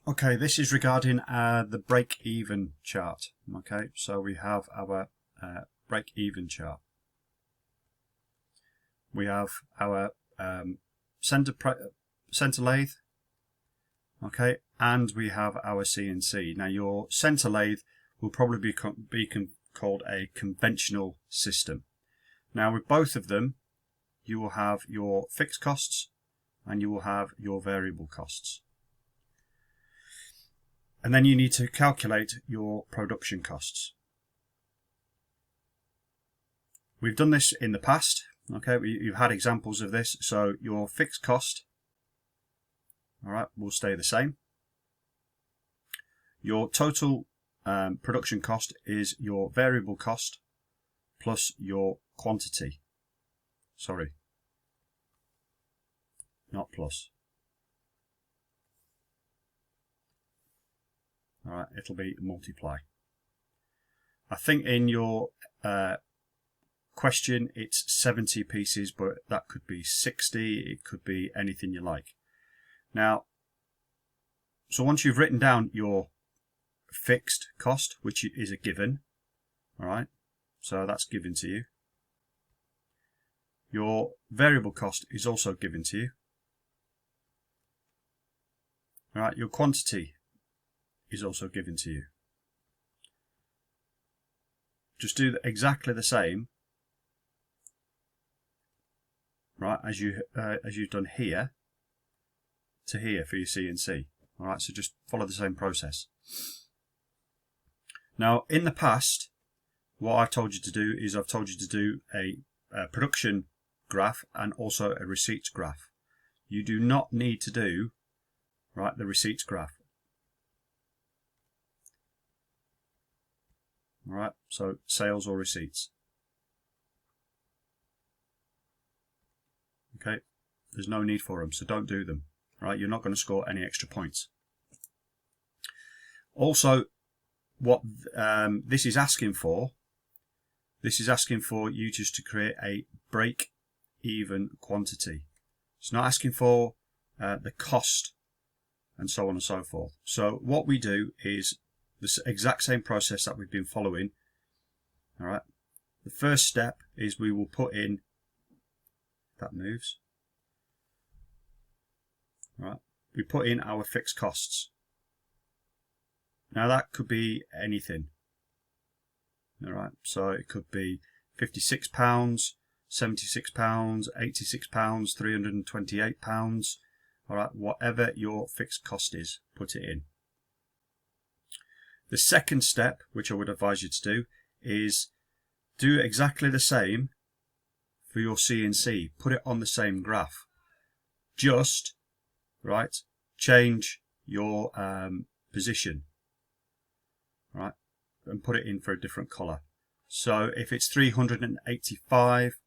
Okay, this is regarding the break-even chart. Okay, so we have our break-even chart. We have our center lathe, okay, and we have our CNC. Now, your center lathe will probably be called a conventional system. Now, with both of them, you will have your fixed costs and you will have your variable costs. And then you need to calculate your production costs. We've done this in the past. Okay, you've had examples of this. So your fixed cost, all right, will stay the same. Your total production cost is your variable cost plus your quantity. Sorry, not plus. All right, it'll be multiply. I think in your question it's 70 pieces, but that could be 60, it could be anything you like. Now, so once you've written down your fixed cost, which is a given, all right, so that's given to you. Your variable cost is also given to you. All right, your quantity is also given to you. Just do exactly the same, right, as you've done here to here for your CNC. All right, so just follow the same process. Now, in the past, what I've told you to do is I've told you to do a production graph and also a receipts graph. You do not need to do, right, the receipts graph. All right, so sales or receipts. Okay, there's no need for them, so don't do them. Right, you're not going to score any extra points. Also, what this is asking for you just to create a break-even quantity. It's not asking for the cost and so on and so forth. So what we do is the exact same process that we've been following. All right. The first step is we will put in, that moves. All right. We put in our fixed costs. Now that could be anything. All right. So it could be £56, £76, £86, £328. All right. Whatever your fixed cost is, put it in. The second step, which I would advise you to do, is do exactly the same for your CNC. Put it on the same graph. Just, right, change your position, right, and put it in for a different colour. So if it's 385,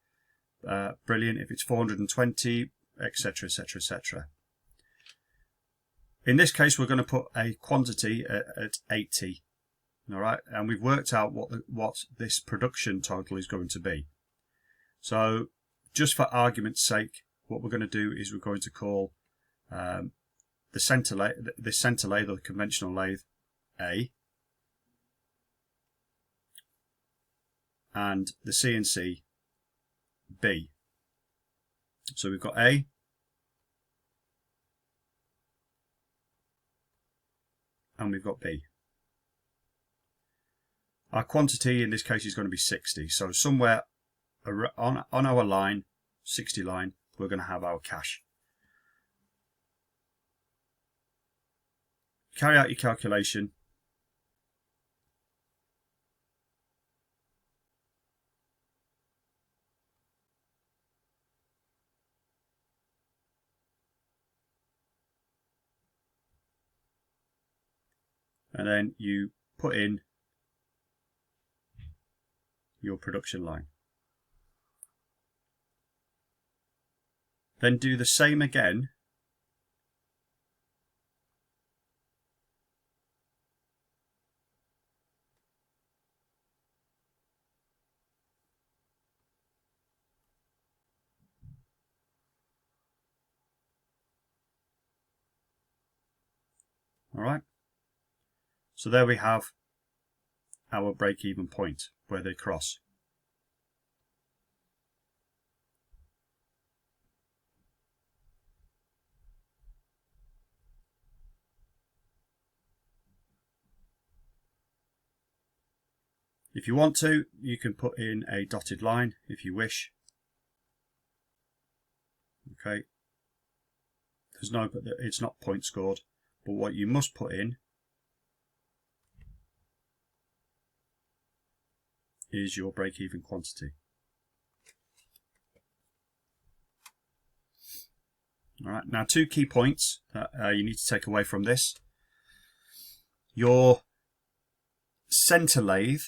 brilliant. If it's 420, etc., etc., etc. In this case, we're going to put a quantity at 80, all right, and we've worked out what this production total is going to be. So, just for argument's sake, what we're going to do is we're going to call the center lathe or the conventional lathe A, and the CNC B. So we've got A, and we've got B. Our quantity in this case is going to be 60. So somewhere on our line, 60 line, we're going to have our cash. Carry out your calculation. And then you put in your production line. Then do the same again All right. So there we have our break-even point where they cross. If you want to, you can put in a dotted line if you wish. Okay. It's not point scored, but what you must put in is your break-even quantity. All right. Now, 2 key points that you need to take away from this. Your center lathe.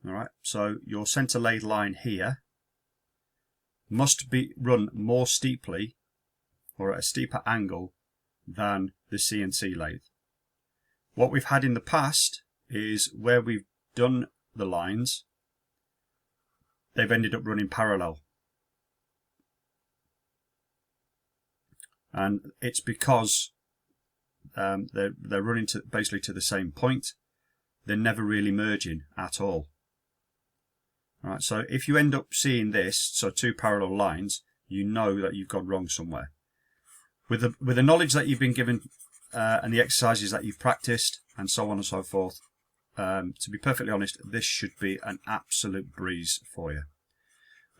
All right. So your center lathe line here must be run more steeply or at a steeper angle than the CNC lathe. What we've had in the past is where we've done the lines, they've ended up running parallel. And it's because they're running basically to the same point. They're never really merging at all. All right, so if you end up seeing this, so 2 parallel lines, you know that you've gone wrong somewhere. With the knowledge that you've been given and the exercises that you've practiced and so on and so forth, to be perfectly honest, this should be an absolute breeze for you.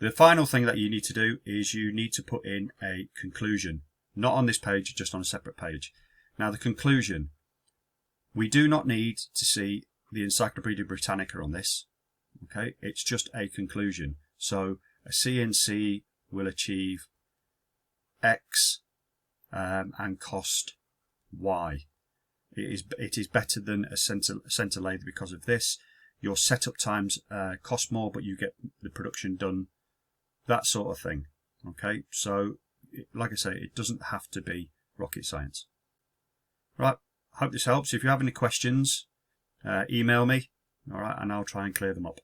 The final thing that you need to do is you need to put in a conclusion. Not on this page, just on a separate page. Now the conclusion, we do not need to see the Encyclopedia Britannica on this. Okay, it's just a conclusion. So a CNC will achieve X and cost Y. It is better than a center lathe because of this. Your setup times cost more, but you get the production done. That sort of thing. Okay, so like I say, it doesn't have to be rocket science. Right, hope this helps. If you have any questions, email me, all right, and I'll try and clear them up.